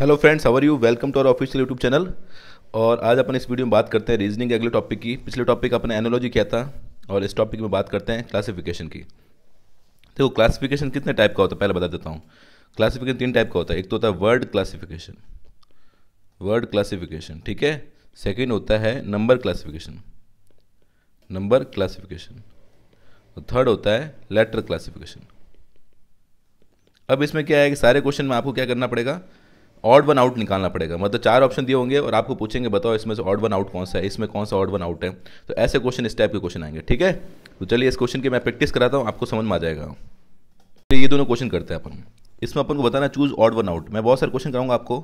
Hello friends, how are you. Welcome to our official YouTube channel. और आज अपन इस video में बात करते हैं रीजनिंग के अगले टॉपिक की। पिछले टॉपिक अपने एनालॉजी किया था और इस टॉपिक में बात करते हैं क्लासिफिकेशन की। देखो, क्लासिफिकेशन कितने टाइप का होता है पहले बता देता हूँ। क्लासिफिकेशन 3 टाइप का होता है। एक तो होता है वर्ड क्लासिफिकेशन, वर्ड क्लासिफिकेशन, ठीक है। सेकेंड होता है नंबर क्लासिफिकेशन, नंबर क्लासिफिकेशन। और थर्ड होता है लेटर क्लासिफिकेशन। अब इसमें क्या है कि सारे क्वेश्चन में आपको क्या करना पड़ेगा, ऑड वन आउट निकालना पड़ेगा। मतलब 4 ऑप्शन दिए होंगे और आपको पूछेंगे बताओ इसमें से ऑड वन आउट कौन सा है, इसमें कौन सा ऑड वन आउट है। तो ऐसे क्वेश्चन, इस टाइप के क्वेश्चन आएंगे, ठीक है। तो चलिए इस क्वेश्चन की मैं प्रैक्टिस कराता हूँ, आपको समझ में आ जाएगा। तो ये दोनों क्वेश्चन करते हैं अपन। इसमें अपन को बताना चूज ऑड वन आउट। मैं बहुत सारे क्वेश्चन कराऊंगा आपको,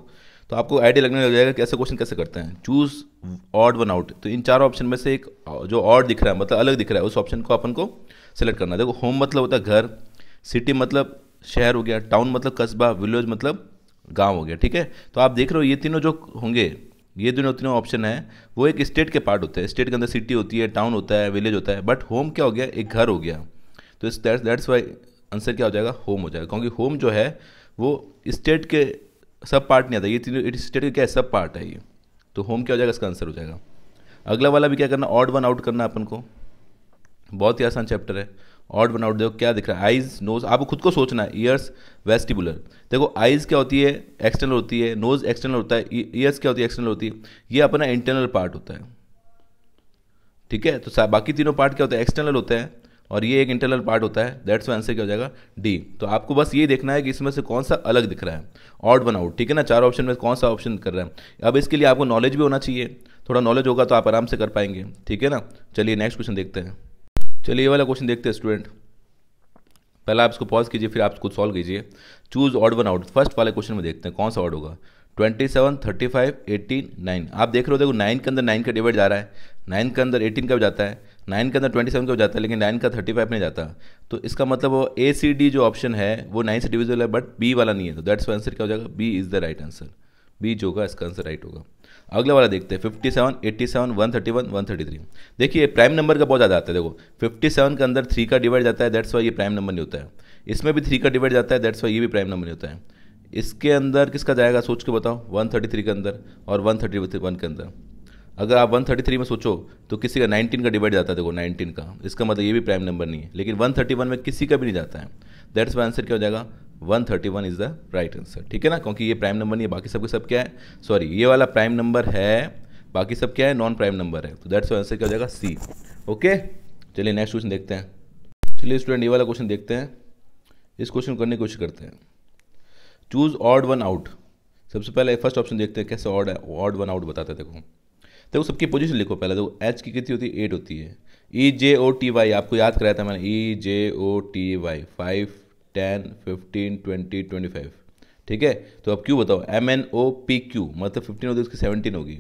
तो आपको आइडिया लगने लग जाएगा कि ऐसे क्वेश्चन कैसे करते हैं। चूज ऑड वन आउट, तो इन 4 ऑप्शन में से एक जो ऑड दिख रहा है, मतलब अलग दिख रहा है, उस ऑप्शन को अपन को सेलेक्ट करना है। देखो, होम मतलब होता है घर, सिटी मतलब शहर हो गया, टाउन मतलब कस्बा, विलेज मतलब गांव हो गया, ठीक है। तो आप देख रहे हो ये तीनों जो होंगे, ये तीनों ऑप्शन है वो एक स्टेट के पार्ट होते हैं। स्टेट के अंदर सिटी होती है, टाउन होता है, विलेज होता है, बट होम क्या हो गया, एक घर हो गया। तो दैट्स वाई आंसर क्या हो जाएगा, होम हो जाएगा। क्योंकि होम जो है वो स्टेट के सब पार्ट नहीं आता, ये तीनों स्टेट के क्या है, सब पार्ट है ये। तो होम क्या हो जाएगा, इसका आंसर हो जाएगा। अगला वाला भी क्या करना, ऑड वन आउट करना अपन को। बहुत ही आसान चैप्टर है। ऑड वन आउट, देखो क्या दिख रहा है, आइज, नोज, आपको खुद को सोचना है। Years, vestibular. देखो, आइज क्या होती है, एक्सटर्नल होती है। नोज एक्सटर्नल होता है। ईयर्स क्या होती है, एक्सटर्नल होती है। ये अपना इंटरनल पार्ट होता है, ठीक है। तो बाकी तीनों पार्ट क्या होता है, एक्सटर्नल होता है, और ये एक इंटरनल पार्ट होता है। दैट्स वाई आंसर क्या हो जाएगा, डी। तो आपको बस ये देखना है कि इसमें से कौन सा अलग दिख रहा है, ऑड वन आउट, ठीक है ना। 4 ऑप्शन में कौन सा ऑप्शन कर रहा है। अब इसके लिए आपको नॉलेज भी होना चाहिए, थोड़ा नॉलेज होगा तो आप आराम से कर पाएंगे, ठीक है ना। चलिए नेक्स्ट क्वेश्चन देखते हैं। चलिए ये वाला क्वेश्चन देखते हैं स्टूडेंट। पहले आप इसको पॉज कीजिए, फिर आप खुद सॉल्व कीजिए। Choose odd one out, first वाले क्वेश्चन में देखते हैं कौन सा ऑड होगा। 27, 35, 18, 9। आप देख रहे हो, देखो 9 के अंदर 9 का डिवाइड जा रहा है, 9 के अंदर 18 का भी जाता है, 9 के अंदर 27 का भी जाता है, लेकिन 9 का 35 नहीं जाता। तो इसका मतलब वो ए सी डी जो ऑप्शन है वो 9 से डिविजिबल है, बट बी वाला नहीं है। तो दैट्स आंसर क्या हो जाएगा, B is the right answer. B जो होगा इसका आंसर राइट होगा। अगला वाला देखते हैं, 57, 87, 131, 133। देखिए प्राइम नंबर का बहुत ज़्यादा आता है। देखो 57 के अंदर 3 का डिवाइड जाता है, दैट्स वाई ये प्राइम नंबर नहीं होता है। इसमें भी 3 का डिवाइड जाता है, दैट्स वाई ये भी प्राइम नंबर नहीं होता है। इसके अंदर किसका जाएगा, सोच के बताओ। 133 के अंदर और 131 के अंदर। अगर आप 133 में सोचो तो किसी का 19 का डिवाइड जाता है, देखो 19 का, इसका मतलब ये भी प्राइम नंबर नहीं है। लेकिन 131 में किसी का भी नहीं जाता है। दैट्स वाई आंसर क्या हो जाएगा, 131 इज द राइट आंसर, ठीक है ना। क्योंकि ये प्राइम नंबर नहीं है, बाकी सबके सब क्या है, सॉरी ये वाला प्राइम नंबर है, बाकी सब क्या है, नॉन प्राइम नंबर है। तो दैट्स वाई आंसर क्या हो जाएगा, सी। ओके, चलिए नेक्स्ट क्वेश्चन देखते हैं। चलिए स्टूडेंट ये वाला क्वेश्चन देखते हैं। इस क्वेश्चन को करने की कोशिश करते हैं। Choose odd one out. सबसे पहले फर्स्ट ऑप्शन देखते हैं कैसे ऑड वन आउट बताते हैं। देखो सबकी पोजीशन लिखो पहले। देखो एच की कितनी होती है, 8 होती है। ई जे ओ टी वाई आपको याद कराया था मैंने, ई जे ओ टी वाई 5, 10, 15, 20, 25, ठीक है। तो अब क्यू बताओ, M N O P Q मतलब 15 होती है, उसकी 17 होगी।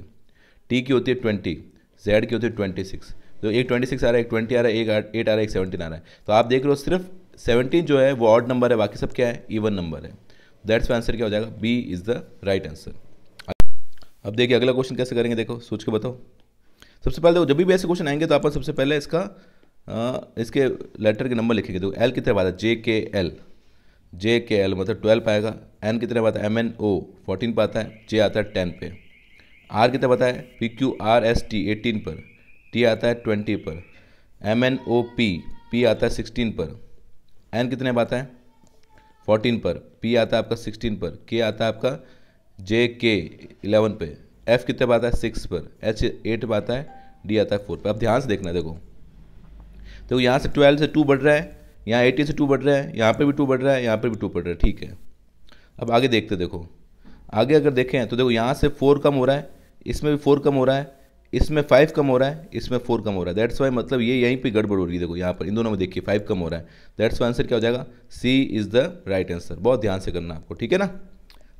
टी की होती है 20, जेड की होती है 26। तो एक 26 आ रहा है, एक 20 आ रहा है, एक 8 आ रहा है, एक 17 आ रहा है। तो आप देख रहे हो सिर्फ 17 जो है वो ऑड नंबर है, बाकी सब क्या है, इवन नंबर है। दैट्स आंसर क्या हो जाएगा, B is the right answer. अब देखिए अगला क्वेश्चन कैसे करेंगे, देखो सोच के बताओ। सबसे पहले देखो, जब भी ऐसे क्वेश्चन आएंगे तो अपन सबसे पहले इसके लेटर के नंबर लिखेंगे। देखो एल कितने बात है, जे के एल, जे के एल मतलब 12 पाएगा। एन कितने बात है, एम एन ओ 14 पे आता है, जे आता है 10 पे। आर कितने पता है, P Q R S T 18 पर, टी आता है 20 पर। M N O P, P आता है 16 पर। एन कितने बात है, 14 पर। पी आता है आपका 16 पर। के आता है आपका जे के 11 पे। एफ कितने पे आता है, 6 पर। एच 8 पे आता है। डी आता है 4 पे। अब ध्यान से देखना, देखो यहाँ से 12 से 2 बढ़ रहा है, यहाँ 18 से 2 बढ़ रहा है, यहाँ पे भी 2 बढ़ रहा है, यहाँ पे भी 2 बढ़ रहा है, ठीक है। अब आगे देखते, देखो आगे अगर देखें तो देखो यहाँ से 4 कम हो रहा है, इसमें भी 4 कम हो रहा है, इसमें 5 कम हो रहा है, इसमें 4 कम हो रहा है। दैट्स वाई मतलब ये यहीं पे गड़बड़ हो रही है। देखो यहाँ पर इन दोनों में देखिए 5 कम हो रहा है। दैट्स वाई आंसर क्या हो जाएगा, सी इज़ द राइट आंसर। बहुत ध्यान से करना आपको, ठीक है ना।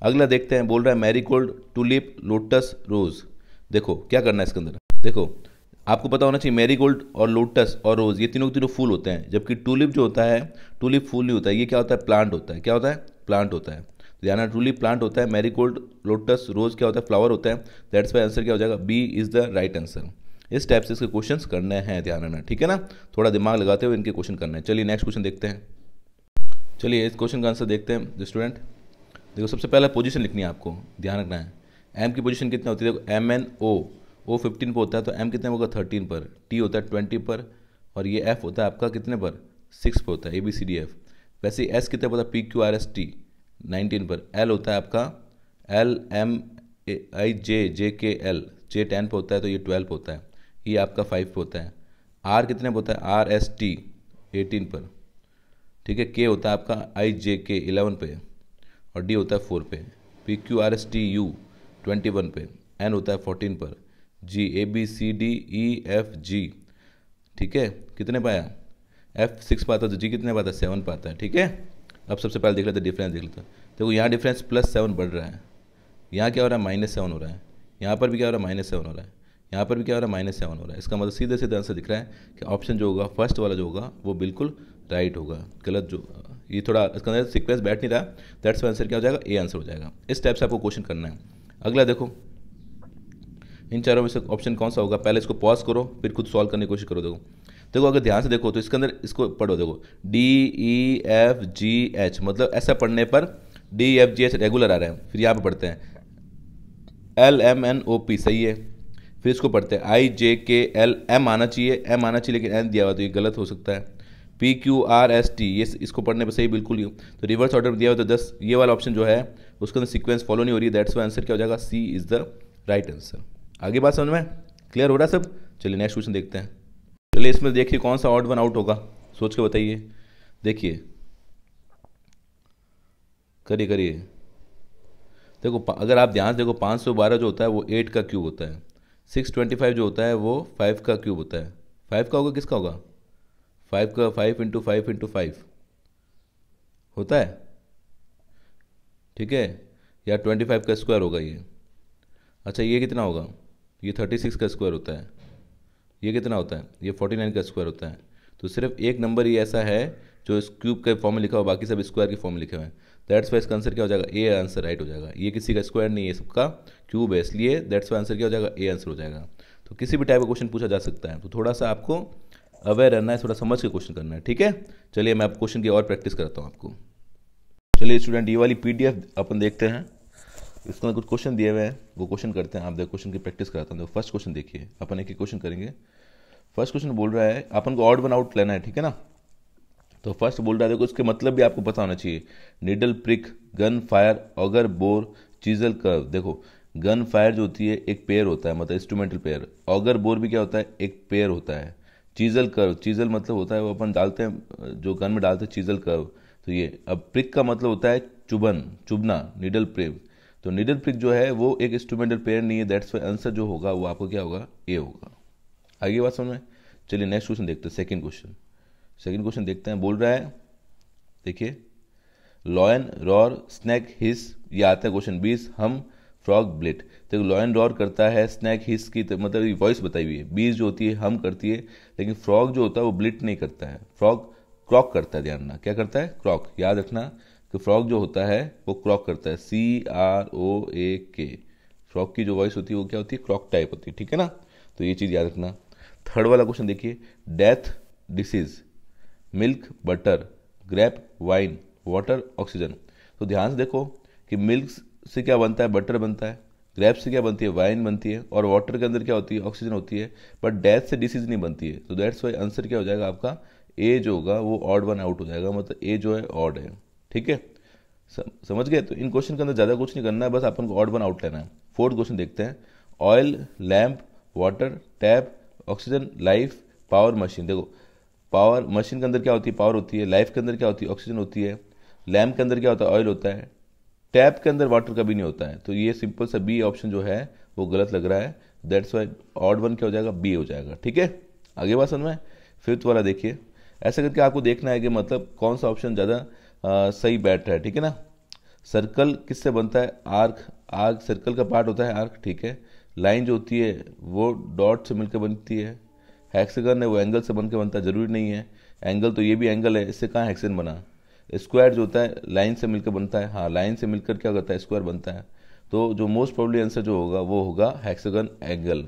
अगला देखते हैं, बोल रहा है मैरीगोल्ड, टूलिप, लोटस, रोज। देखो क्या करना है इसके अंदर। देखो आपको पता होना चाहिए मैरीगोल्ड और लोटस और रोज ये तीनों के तीनों फूल होते हैं, जबकि टूलिप जो होता है, टूलिप फूल नहीं होता है, ये क्या होता है, प्लांट होता है। क्या होता है, प्लांट होता है। ध्यान है, टूलिप प्लांट होता है, मैरीगोल्ड, लोटस, रोज क्या होता है, फ्लावर होता है। दैट्स वाई आंसर क्या हो जाएगा, B is the right answer. इस टाइप से इसके क्वेश्चंस करने हैं, ध्यान रखना, ठीक है ना। थोड़ा दिमाग लगाते हुए इनके क्वेश्चन करने हैं। चलिए नेक्स्ट क्वेश्चन देखते हैं। चलिए इस क्वेश्चन का आंसर देखते हैं स्टूडेंट। देखो सबसे पहले पोजीशन लिखनी है आपको, ध्यान रखना है। एम की पोजीशन कितना होती है, देखो एम एन ओ 15 पर होता है, तो एम कितने होगा 13 पर, टी होता है 20 पर, और ये एफ होता है आपका कितने पर 6 पर होता है, ABCDF। वैसे एस कितने पर होता है, PQRST 19 पर, एल होता है आपका LMIJ जे 10 पे होता है, तो ये 12 पे होता है, ये आपका 5 पे होता है। आर कितने पे होता है, RST 18 पर, ठीक है। के होता है आपका IJK 11 पे, और डी होता है 4 पे। PQRSTU 21 पे, एन होता है 14 पर, जी ABCDEFG, ठीक है, कितने पाया, एफ 6 पाता है, तो जी कितने पाता है 7 पाता है, ठीक है। अब सबसे पहले देख लेते हैं डिफरेंस, देख लेते हैं। देखो यहाँ डिफरेंस +7 बढ़ रहा है, यहाँ क्या हो रहा है -7 हो रहा है, यहाँ पर भी क्या हो रहा है -7 हो रहा है, यहाँ पर भी क्या हो रहा है -7 हो रहा है। इसका मतलब सीधे सीधे आंसर दिख रहा है कि ऑप्शन जो होगा फर्स्ट वाला जो होगा वो बिल्कुल राइट होगा। गलत जो ये थोड़ा इसका अंदर सीक्वेंस बैठ नहीं रहा, दैट्स वाई आंसर क्या हो जाएगा, ए आंसर हो जाएगा। इस टाइप से आपको क्वेश्चन करना है। अगला देखो, इन चारों में से ऑप्शन कौन सा होगा, पहले इसको पॉज करो फिर खुद सॉल्व करने की कोशिश करो। देखो अगर ध्यान से देखो तो इसके अंदर इसको पढ़ो, देखो DEFGH, मतलब ऐसा पढ़ने पर DEFGH रेगुलर आ रहा है। फिर यहाँ पे पढ़ते हैं LMNOP, सही है। फिर इसको पढ़ते हैं IJKL, M आना चाहिए, M आना चाहिए, लेकिन N दिया हुआ तो ये गलत हो सकता है। PQRST, ये इसको पढ़ने पर सही बिल्कुल ही हो, तो रिवर्स ऑर्डर में दिया हुआ तो 10, ये वाला ऑप्शन जो है उसके अंदर सीक्वेंस फॉलो नहीं हो रही है, दैट्स वाई आंसर क्या हो जाएगा, C is the right answer. आगे बात समझ में क्लियर हो रहा है सब। चलिए नेक्स्ट क्वेश्चन देखते हैं। चलिए इसमें देखिए कौन सा ऑड वन आउट होगा, सोच के बताइए। देखिए करिए करिए। देखो अगर आप ध्यान से देखो 512 जो होता है वो 8 का क्यूब होता है, 625 जो होता है वो 5 का क्यूब होता है। 5 का होगा, किसका होगा, 5 का, 5 × 5 × 5 होता है, ठीक है, या 25 का स्क्वायर होगा ये। अच्छा ये कितना होगा, ये 36 का स्क्वायर होता है। ये कितना होता है, ये 49 का स्क्वायर होता है। तो सिर्फ एक नंबर ही ऐसा है जो इस क्यूब के फॉर्म में लिखा हुआ, बाकी सब स्क्वायर के फॉर्म में लिखे हुए हैं। दैट्स वाई इसका आंसर क्या हो जाएगा, ए आंसर राइट हो जाएगा। ये किसी का स्क्वायर नहीं है, सबका क्यूब है, इसलिए दैट्स वाई आंसर क्या हो जाएगा, ए आंसर हो जाएगा। तो किसी भी टाइप का क्वेश्चन पूछा जा सकता है, तो थोड़ा सा आपको अवेयर रहना है, थोड़ा समझ के क्वेश्चन करना है, ठीक है। चलिए मैं आप क्वेश्चन की और प्रैक्टिस कराता हूँ आपको। चलिए स्टूडेंट, ये वाली PDF अपन देखते हैं, इसमें कुछ क्वेश्चन दिए हुए हैं, वो क्वेश्चन करते हैं। आप देखो क्वेश्चन की प्रैक्टिस कराता हूँ। देखो फर्स्ट क्वेश्चन देखिए, अपन एक क्वेश्चन करेंगे। फर्स्ट क्वेश्चन बोल रहा है अपन को ऑड वन आउट लेना है, ठीक है ना। तो फर्स्ट बोल रहा है, देखो इसके मतलब भी आपको पता होना चाहिए। Needle prick, gun fire, auger bore, chisel curve. देखो गन फायर जो होती है एक पेयर होता है, मतलब इंस्ट्रूमेंटल पेयर। ऑगर बोर भी क्या होता है, एक पेयर होता है। चीजल कर्व, चीजल मतलब होता है वो अपन डालते हैं जो गन में डालते हैं, चीजल कर्व। तो ये अब प्रिक का मतलब होता है चुभन, चुभना, निडल प्रिक। तो निडल प्रिक जो है वो एक इंस्ट्रूमेंटल पेयर नहीं है, दैट्स वाई आंसर जो होगा वो आपको क्या होगा, ए होगा। आगे बात समझ में। चलिए नेक्स्ट क्वेश्चन देखते हैं, सेकंड क्वेश्चन। सेकंड क्वेश्चन देखते हैं, बोल रहा है देखिए, लॉयन रॉर स्नैक हिस, ये आता है क्वेश्चन 20, हम फ्रॉग ब्लिट। देखो लॉयन रॉर करता है, स्नैक हिस की मतलब वॉइस बताई हुई है, 20 जो होती है हम करती है, लेकिन फ्रॉग जो होता है वो ब्लिट नहीं करता है, फ्रॉग क्रॉक करता है। ध्यान रखना क्या करता है, क्रॉक। याद रखना कि फ्रॉग जो होता है वो क्रॉक करता है, CROAK। फ्रॉग की जो वॉइस होती है वो क्या होती है, क्रॉक टाइप होती है, ठीक है ना। तो ये चीज़ याद रखना। थर्ड वाला क्वेश्चन देखिए, death, disease, milk, butter, grape, wine, water, oxygen. तो ध्यान से देखो कि मिल्क से क्या बनता है, बटर बनता है, ग्रेप से क्या बनती है, वाइन बनती है, और वाटर के अंदर क्या होती है, ऑक्सीजन होती है, बट डेथ से डिसीज नहीं बनती है। तो दैट्स वाई आंसर क्या हो जाएगा आपका, ए जो होगा वो ऑड वन आउट हो जाएगा, मतलब ए जो है ऑड है, ठीक है। समझ गए। तो इन क्वेश्चन के अंदर ज़्यादा कुछ नहीं करना है, बस अपन को ऑड वन आउट लेना है। फोर्थ क्वेश्चन देखते हैं, oil, lamp, water, tap, oxygen, life, power, machine. देखो पावर मशीन के अंदर क्या होती है, पावर होती है। लाइफ के अंदर क्या होती है, ऑक्सीजन होती है। लैम्प के अंदर क्या होता है, ऑयल होता है। टैप के अंदर वाटर कभी नहीं होता है। तो ये सिंपल सा बी ऑप्शन जो है वो गलत लग रहा है, दैट्स वाई ऑड वन क्या हो जाएगा, बी हो जाएगा, ठीक है। आगे बात समझ में। फिफ्थ वाला देखिए, ऐसे करके आपको देखना है कि मतलब कौन सा ऑप्शन ज़्यादा सही बैठ रहा है, ठीक है ना। सर्कल किससे बनता है, आर्क, आर्क सर्कल का पार्ट होता है आर्क, ठीक है। लाइन जो होती है वो डॉट से मिलकर बनती है। हेक्सागन है वो एंगल से बनकर बनता है, जरूरी नहीं है एंगल, तो ये भी एंगल है, इससे कहाँ हेक्सागन बना। स्क्वायर जो होता है लाइन से मिलकर बनता है, हाँ लाइन से मिलकर क्या करता है, स्क्वायर बनता है। तो जो मोस्ट प्रोबेबली आंसर जो होगा वो होगा हेक्सागन एंगल,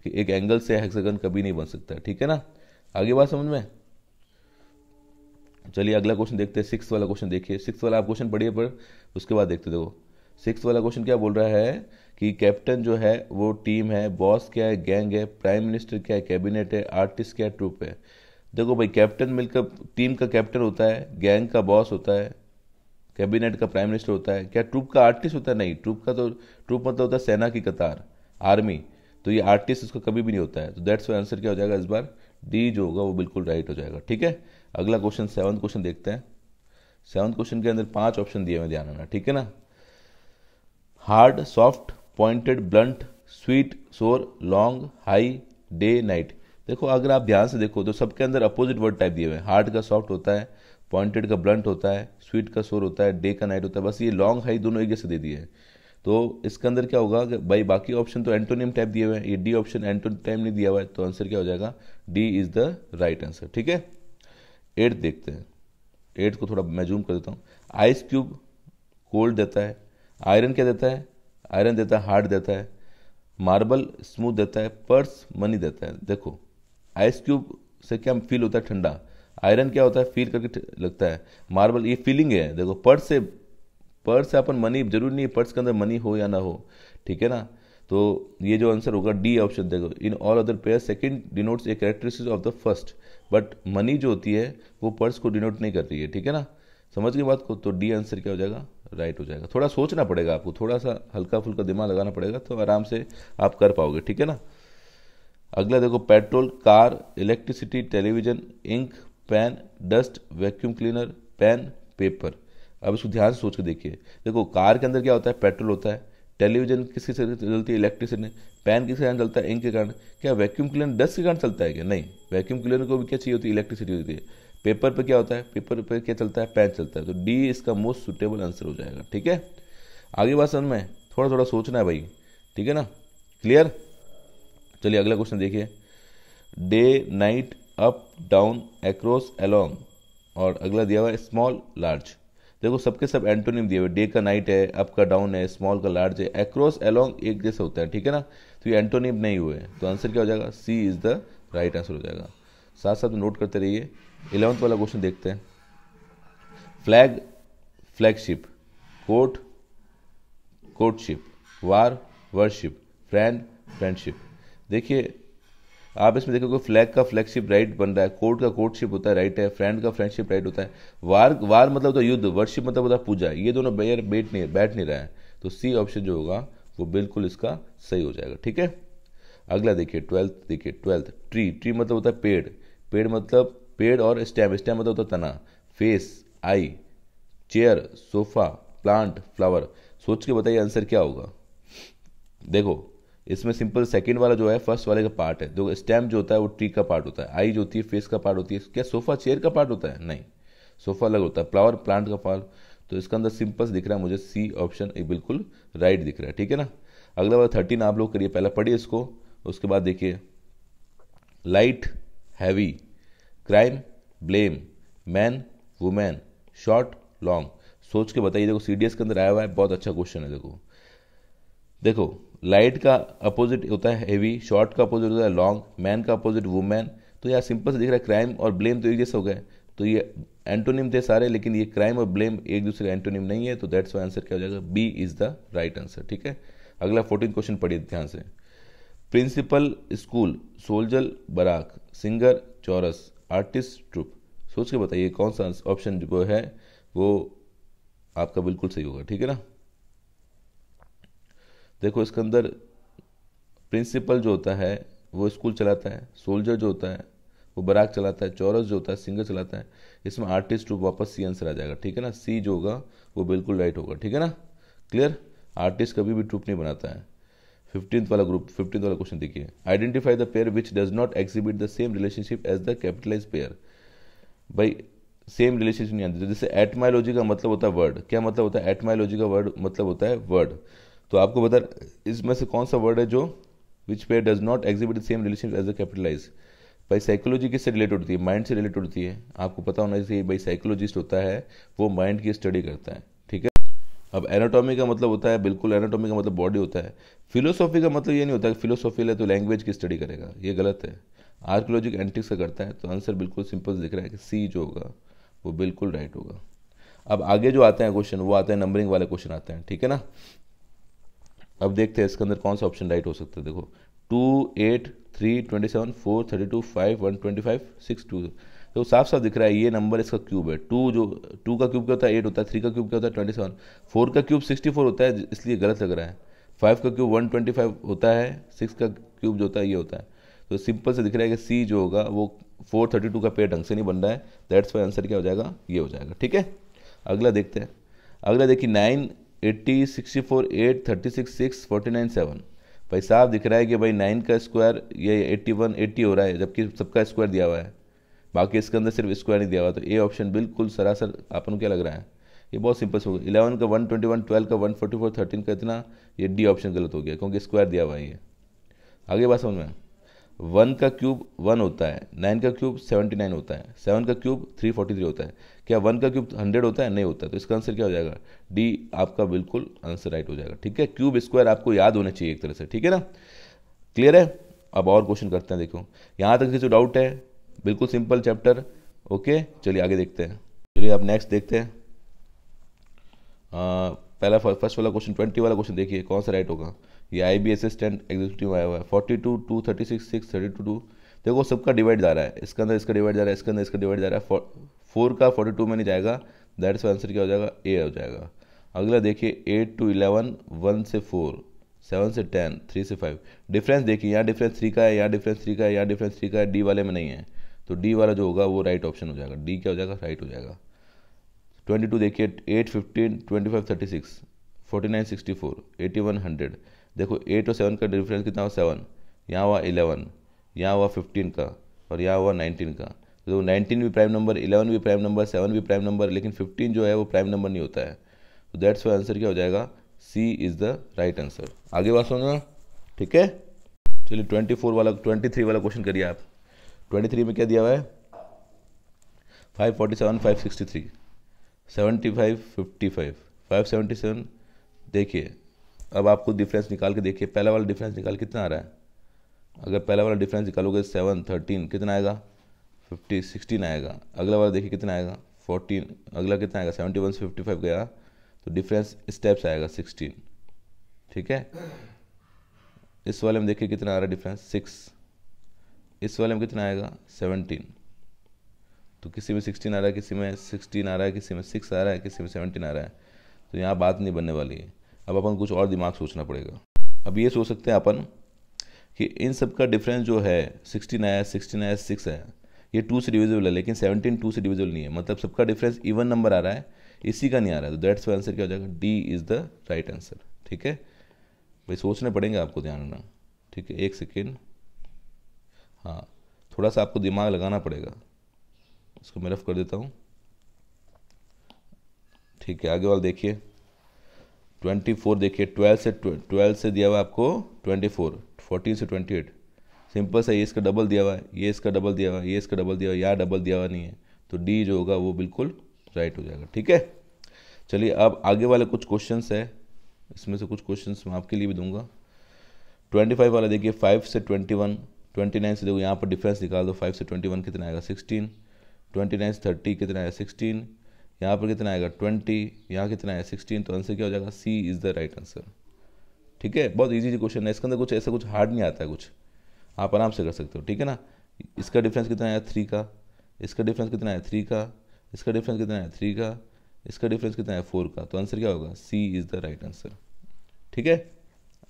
कि एक एंगल से हेक्सागन कभी नहीं बन सकता, ठीक है ना। आगे बात समझ में। चलिए अगला क्वेश्चन देखते हैं। सिक्स वाला क्वेश्चन देखिए, सिक्स वाला आप क्वेश्चन पढ़िए पर उसके बाद देखते देखो। सिक्स वाला क्वेश्चन क्या बोल रहा है कि कैप्टन जो है वो टीम है, बॉस क्या है, गैंग है, प्राइम मिनिस्टर क्या है, कैबिनेट है, आर्टिस्ट क्या है, ट्रूप है। देखो भाई, कैप्टन मिलकर टीम का कैप्टन होता है, गैंग का बॉस होता है, कैबिनेट का प्राइम मिनिस्टर होता है। क्या ट्रूप का आर्टिस्ट होता है? नहीं, ट्रूप का तो ट्रूप मतलब होता है सेना की कतार, आर्मी। तो ये आर्टिस्ट इसका कभी भी नहीं होता है। तो दैट्स वाई आंसर क्या हो जाएगा इस बार? डी जो होगा वो बिल्कुल राइट हो जाएगा। ठीक है, अगला क्वेश्चन सेवंथ क्वेश्चन देखते हैं। सेवंथ क्वेश्चन के अंदर 5 ऑप्शन दिए हुए, ध्यान रखना, ठीक है ना। Hard, soft, pointed, blunt, sweet, सोर, लॉन्ग, हाई, डे, नाइट। देखो अगर आप ध्यान से देखो तो सबके अंदर अपोजिट वर्ड टाइप दिए हुए हैं। हार्ड का सॉफ्ट होता है, पॉइंटेड का ब्लंट होता है, स्वीट का सोर होता है, डे का नाइट होता है। बस ये लॉन्ग हाई दोनों एक जैसे दे दिए हैं। तो इसके अंदर क्या होगा कि भाई बाकी ऑप्शन तो एंटोनिम टाइप दिए हुए हैं, ये डी ऑप्शन एंटोनिम टाइप नहीं दिया हुआ है, तो आंसर क्या हो जाएगा? D is the right answer. ठीक है, एट्थ देखते हैं। एट्थ को थोड़ा मैं जूम कर देता हूँ। आइस क्यूब कोल्ड देता है, आयरन क्या देता है? आयरन देता है हार्ड देता है, मार्बल स्मूथ देता है, पर्स मनी देता है। देखो आइस क्यूब से क्या फील होता है? ठंडा। आयरन क्या होता है? फील करके लगता है। मार्बल ये फीलिंग है। देखो पर्स से अपन मनी, जरूरी नहीं पर्स के अंदर मनी हो या ना हो, ठीक है ना। तो ये जो आंसर होगा डी ऑप्शन। देखो in all other pair second denotes a characteristic of the first, but money जो होती है वो पर्स को डिनोट नहीं कर रही है, ठीक है ना। समझ गए बात को? तो डी आंसर क्या हो जाएगा? राइट हो जाएगा। थोड़ा सोचना पड़ेगा आपको, थोड़ा सा हल्का फुल्का दिमाग लगाना पड़ेगा, तो आराम से आप कर पाओगे, ठीक है ना। अगला देखो, petrol, car, electricity, television, ink, pen, dust, vacuum cleaner, pen, paper. अब इसको ध्यान से सोच के देखिए। देखो कार के अंदर क्या होता है? पेट्रोल होता है। टेलीविजन किसके से चलती है? इलेक्ट्रिसिटी। पेन किसके कारण चलता है? इंक के कारण। क्या वैक्यूम क्लीनर डस्ट के कारण चलता है क्या? नहीं, वैक्यूम क्लीनर को भी क्या चाहिए होती है? इलेक्ट्रिसिटी होती है। पेपर पे क्या होता है? पेपर पे क्या चलता है? पेन चलता है। तो डी इसका मोस्ट सुटेबल आंसर हो जाएगा। ठीक है, आगे बात समझ में? थोड़ा थोड़ा सोचना है भाई, ठीक है ना। क्लियर? चलिए अगला क्वेश्चन देखिए। Day, night, up, down, across, along, और अगला दिया हुआ है स्मॉल, लार्ज। देखो सबके सब एंटोनिम दिए हुए। डे का नाइट है, अप का डाउन है, स्मॉल का लार्ज है, अक्रॉस अलोंग एक जैसा होता है, ठीक है ना। तो ये एंटोनिम नहीं हुए, तो आंसर क्या हो जाएगा? सी इज द राइट आंसर हो जाएगा। साथ साथ नोट करते रहिए। 11th वाला क्वेश्चन देखते हैं। फ्लैग, फ्लैगशिप, कोर्ट, कोर्टशिप, वार, वरशिप, फ्रेंड, फ्रेंडशिप। देखिए आप इसमें देखोगे फ्लैग का फ्लैगशिप राइट बन रहा है, कोर्ट का कोर्टशिप होता है, राइट है, फ्रेंड का फ्रेंडशिप राइट होता है, वार मतलब होता है युद्ध, वर्शिप मतलब होता है पूजा। ये दोनों बैठ नहीं रहा है, तो सी ऑप्शन जो होगा वो बिल्कुल इसका सही हो जाएगा। ठीक है, अगला देखिए 12th देखिए। 12th, ट्री, ट्री मतलब होता है पेड़, पेड़ मतलब पेड़, और स्टेम, स्टेम मतलब होता है तना, फेस, आई, चेयर, सोफा, प्लांट, फ्लावर। सोच के बताइए आंसर क्या होगा। देखो इसमें सिंपल सेकंड वाला जो है फर्स्ट वाले का पार्ट है। देखो स्टेम जो होता है वो ट्री का पार्ट होता है, आई जो होती है फेस का पार्ट होती है। क्या सोफा चेयर का पार्ट होता है? नहीं, सोफा अलग होता है, फ्लावर प्लांट का पार्ट। तो इसका अंदर सिंपल दिख रहा है मुझे सी ऑप्शन बिल्कुल राइट दिख रहा है, ठीक है ना। अगला वाला 13 आप लोग करिए, पहले पढ़िए इसको, उसके बाद देखिए। Light, heavy, crime, blame, man, women, short, long. सोच के बताइए। देखो सीडीएस के अंदर आया हुआ है, बहुत अच्छा क्वेश्चन है। देखो लाइट का अपोजिट होता है हेवी, शॉर्ट का अपोजिट होता है लॉन्ग, मैन का अपोजिट वुमेन। तो यार सिंपल से दिख रहा है क्राइम और ब्लेम तो एक जैसे हो गए, तो ये एंटोनिम थे सारे, लेकिन ये क्राइम और ब्लेम एक दूसरे का एंटोनिम नहीं है, तो दैट्स वाई आंसर क्या हो जाएगा? B is the right answer. ठीक है, अगला 14 क्वेश्चन पढ़िए ध्यान से। Principal, school, soldier, barrack, singer, chorus, artist, troupe. सोच के बताइए कौन सा ऑप्शन जो है वो आपका बिल्कुल सही होगा, ठीक है ना। देखो इसके अंदर प्रिंसिपल जो होता है वो स्कूल चलाता है, सोल्जर जो होता है वो बराक चलाता है, चौरस जो होता है सिंगर चलाता है। इसमें आर्टिस्ट ट्रूप वापस सी आंसर आ जाएगा, ठीक है ना। सी जो होगा वो बिल्कुल राइट होगा, ठीक है ना। क्लियर, आर्टिस्ट कभी भी ट्रूप नहीं बनाता है। 15th वाला ग्रुप, 15th वाला क्वेश्चन देखिए। Identify the pair which does not exhibit the same relationship as the capitalize pair. भाई सेम रिलेशनशिप नहीं आती। जैसे एटमायोलॉजी का मतलब होता है वर्ड, क्या मतलब होता है? एटमायोलॉजी का वर्ड मतलब होता है वर्ड। तो आपको बता इसमें से कौन सा वर्ड है जो which pair does not exhibit the same relationship as the capitalize. भाई साइकोलॉजी किससे रिलेटेड होती है? माइंड से रिलेटेड होती है। आपको पता होना चाहिए भाई साइकोलॉजिस्ट होता है वो माइंड की स्टडी करता है, ठीक है। अब एनाटॉमी का मतलब होता है, बिल्कुल एनाटॉमी का मतलब बॉडी होता है। फिलोसॉफी का मतलब ये नहीं होता कि फिलोसॉफी है तो लैंग्वेज की स्टडी करेगा, ये गलत है। आर्कियोलॉजिक एंटिक्स का करता है, तो आंसर बिल्कुल सिंपल दिख रहा है कि सी जो होगा वो बिल्कुल राइट होगा। अब आगे जो आते हैं क्वेश्चन वो आते हैं नंबरिंग वाले क्वेश्चन आते हैं, ठीक है ना। अब देखते हैं इसके अंदर कौन सा ऑप्शन राइट हो सकता है। देखो 2, 8, 3, 27, 4, 32, 5, 125, 6, 2, तो साफ साफ दिख रहा है ये नंबर इसका क्यूब है। 2 का क्यूब क्या होता है 8 होता है, 3 का क्यूब क्या होता है 27, 4 का क्यूब 64 होता है इसलिए गलत लग रहा है, 5 का क्यूब 125 होता है, 6 का क्यूब जो होता है ये होता है। तो सिंपल से दिख रहा है कि सी जो होगा वो 432 का पेयर ढंग से नहीं बन रहा है, दैट्स वाई आंसर क्या हो जाएगा, ये हो जाएगा, ठीक है। अगला देखते हैं। अगला देखिए 9, 80, 64, 8, 36, 6, 49, 7। भाई साफ दिख रहा है कि भाई 9 का स्क्वायर ये 81, 80 हो रहा है, जबकि सबका स्क्वायर दिया हुआ है, बाकी इसके अंदर सिर्फ स्क्वायर नहीं दिया हुआ। तो ए ऑप्शन बिल्कुल सरासर अपन को क्या लग रहा है, ये बहुत सिंपल से होगा। 11 का 121, 12 का 144, 13 का इतना, ये डी ऑप्शन गलत हो गया क्योंकि स्क्वायर दिया हुआ है ये। आगे बात समझ में, 1 का क्यूब 1 होता है, 9 का क्यूब 79 होता है, 7 का क्यूब 343 होता है, क्या 1 का क्यूब 100 होता है, नहीं होता। तो इसका आंसर क्या हो जाएगा, डी आपका बिल्कुल आंसर राइट हो जाएगा, ठीक है। क्यूब स्क्वायर आपको याद होने चाहिए एक तरह से, ठीक है ना, क्लियर है। अब और क्वेश्चन करते हैं। देखो यहाँ तक जो डाउट है बिल्कुल सिंपल चैप्टर, ओके। चलिए आगे देखते हैं। चलिए अब नेक्स्ट देखते हैं। पहला फर्स्ट वाला क्वेश्चन 20 वाला क्वेश्चन देखिए कौन सा राइट होगा। ये IB असिस्टेंट एग्जीक्यूटिव आया हुआ है, 42, 2, 36, 6, 32, 2। देखो सबका डिवाइड जा रहा है, इसके अंदर इसका डिवाइड जा रहा है, इसके अंदर इसका डिवाइड जा रहा है, 4 का 42 में नहीं जाएगा, दैट्स आंसर क्या हो जाएगा, ए हो जाएगा। अगला देखिए 8 to 11, 1 से 4, 7 से 10, 3 से 5। डिफरेंस देखिए, यहाँ डिफरेंस 3 का है, यहाँ डिफरेंस 3 का है, यहाँ डिफरेंस 3 का है, डी वाले में नहीं है, तो डी वाला जो होगा वो राइट ऑप्शन हो जाएगा, डी क्या हो जाएगा, राइट हो जाएगा। 22 देखिए 8, 15, 25, 36, 49, 64, 81, 100। देखो 8 और 7 का डिफरेंस कितना हुआ, 7, यहाँ हुआ 11, यहाँ हुआ 15 का, और यहाँ हुआ 19 का। तो 19 भी प्राइम नंबर, 11 भी प्राइम नंबर, 7 भी प्राइम नंबर, लेकिन 15 जो है वो प्राइम नंबर नहीं होता है। तो दैट्स वाई आंसर क्या हो जाएगा, सी इज़ द राइट आंसर। आगे बात समझना, ठीक है। चलिए 23 वाला क्वेश्चन करिए आप। 23 में क्या दिया हुआ है, 547, 563, 75, 55, 577। देखिए अब आपको डिफरेंस निकाल के देखिए, पहला वाला डिफरेंस निकाल कितना आ रहा है। अगर पहला वाला डिफरेंस निकालोगे 7, 13 कितना आएगा, 50, 16 आएगा। अगला वाला देखिए कितना आएगा, 14। अगला कितना आएगा, 71 से 55 गया, तो डिफरेंस इस टाइप से आएगा 16, ठीक है। इस वाले में देखिए कितना आ रहा है डिफरेंस, 6। इस वाले में कितना आएगा, 17। तो किसी में 16 आ रहा है, किसी में 16 आ रहा है, किसी में 6 आ रहा है, किसी में 17 आ रहा है। तो यहाँ बात नहीं बनने वाली है। अब अपन कुछ और दिमाग सोचना पड़ेगा। अब ये सोच सकते हैं अपन कि इन सब का डिफरेंस जो है 16 आया, 16 आया, 6 आया, ये 2 से डिविजिबल है, लेकिन 17 2 से डिविजिबल नहीं है, मतलब सबका डिफरेंस इवन नंबर आ रहा है, इसी का नहीं आ रहा है। तो दैट्स वाई आंसर क्या हो जाएगा, D is the right answer, ठीक है। भाई सोचने पड़ेंगे आपको, ध्यान रखना, ठीक है। एक सेकेंड, हाँ थोड़ा सा आपको दिमाग लगाना पड़ेगा। इसको मैं रफ कर देता हूँ, ठीक है। आगे वाला देखिए 24 देखिए, 12 से दिया हुआ आपको 24, 14 से 28। सिंपल सा, ये इसका डबल दिया हुआ है, ये इसका डबल दिया हुआ है, ये इसका डबल दिया हुआ है, यहाँ डबल दिया हुआ नहीं है, तो डी जो होगा वो बिल्कुल राइट हो जाएगा, ठीक है। चलिए अब आगे वाले कुछ क्वेश्चंस है, इसमें से कुछ क्वेश्चंस मैं आपके लिए भी दूंगा। 25 वाला देखिए 5 से 21, 29 से देखो यहाँ पर डिफरेंस निकाल दो, 5 से 21 कितना आएगा 16, 29 से 30 कितना आएगा 16, यहाँ पर कितना आएगा 20, यहाँ कितना आएगा 16। तो आंसर क्या हो जाएगा, सी इज़ द राइट आंसर, ठीक है। बहुत इजी क्वेश्चन है, इसके अंदर कुछ ऐसा कुछ हार्ड नहीं आता है, कुछ आप आराम से कर सकते हो, ठीक है ना। इसका डिफरेंस कितना आया 3 का, इसका डिफरेंस कितना आया 3 का, इसका डिफरेंस कितना आया 3 का, इसका डिफरेंस कितना है 4 का। तो आंसर क्या होगा, सी इज़ द राइट आंसर, ठीक है।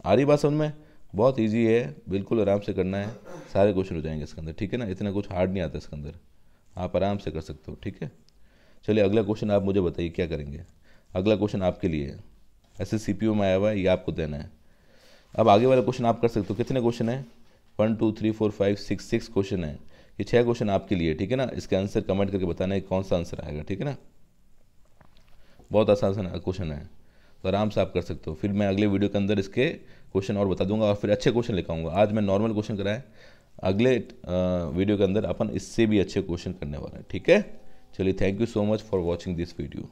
आ रही बात समझ में, बहुत इजी है, बिल्कुल आराम से करना है, सारे क्वेश्चन हो जाएंगे इसके अंदर, ठीक है ना। इतना कुछ हार्ड नहीं आता इसके अंदर, आप आराम से कर सकते हो, ठीक है। चलिए अगला क्वेश्चन आप मुझे बताइए क्या करेंगे। अगला क्वेश्चन आपके लिए है, ऐसे CPU में आया हुआ है, ये आपको देना है। अब आगे वाला क्वेश्चन आप कर सकते हो। कितने क्वेश्चन है, 1 2 3 4 5 6 क्वेश्चन है, ये 6 क्वेश्चन आपके लिए, ठीक है ना। इसके आंसर कमेंट करके बताना है कौन सा आंसर आएगा, ठीक है ना। बहुत आसान क्वेश्चन है, तो आराम से आप कर सकते हो। फिर मैं अगले वीडियो के अंदर इसके क्वेश्चन और बता दूंगा, और फिर अच्छे क्वेश्चन लेकर आऊँगा। आज मैं नॉर्मल क्वेश्चन कराए, अगले वीडियो के अंदर अपन इससे भी अच्छे क्वेश्चन करने वाले हैं, ठीक है। चलिए, thank you so much for watching this video.